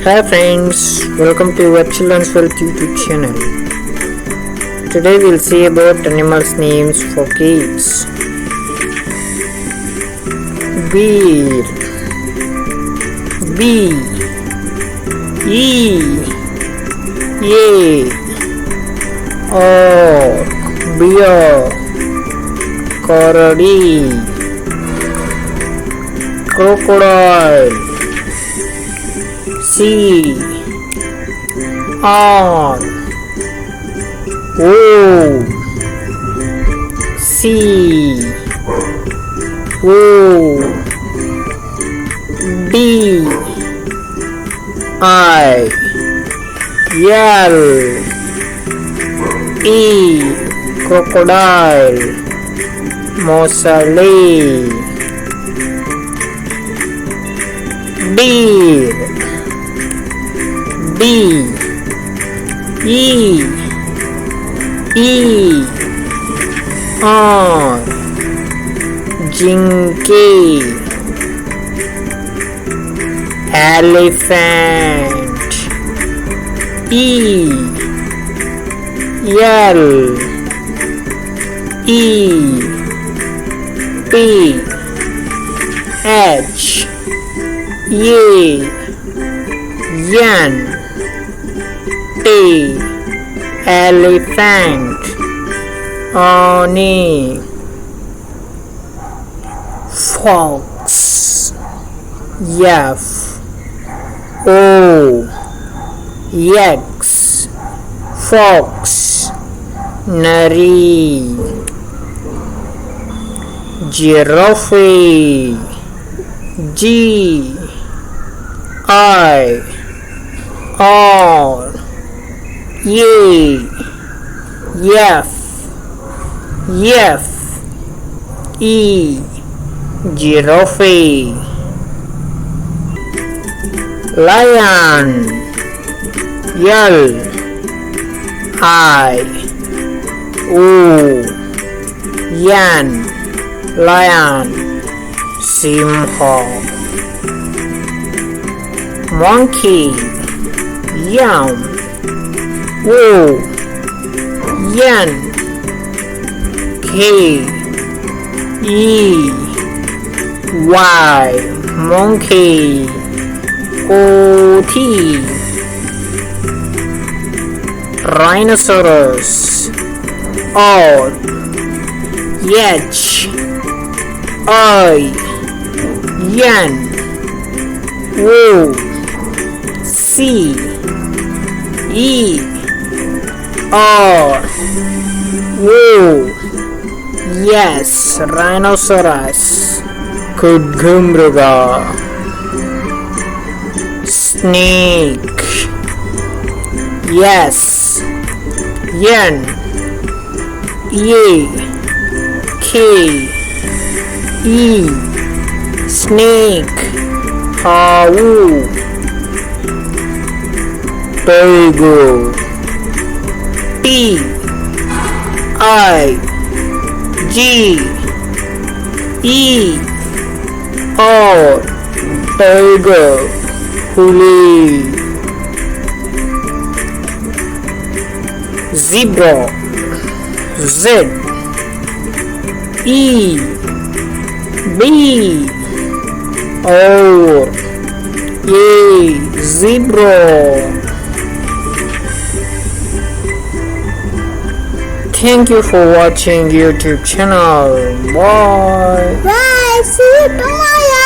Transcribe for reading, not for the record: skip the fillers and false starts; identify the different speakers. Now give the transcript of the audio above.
Speaker 1: Hi friends, welcome to Web Children's World YouTube channel. Today we'll see about animals names for kids. Bear, B, E, A, O, bear, crocodile, crocodile, C, R, O, C, O, D, I, L, E, crocodile, mousseline, deer, D, E, R, jinky, elephant, E, L, E, P, H, A, N, T, elephant, Oni, fox, F, O, X, fox, nari, giraffe, G, I, R, A, F, E, giraffe, lion, L, I, O, N, lion, simha, monkey, M, O, N, K, E, Y, monkey, O, T, rhinoceros, R, H, I, N, O, C, E, R, O, yes, rhinoceros, khudgumruga, snake, yes, N, A, K, E, snake, cow, tiger, T, I, G, E, R, tiger, huli, zebra, Z, E, B, O, A, zebra. Thank you for watching YouTube channel. Bye.
Speaker 2: Bye. See you tomorrow.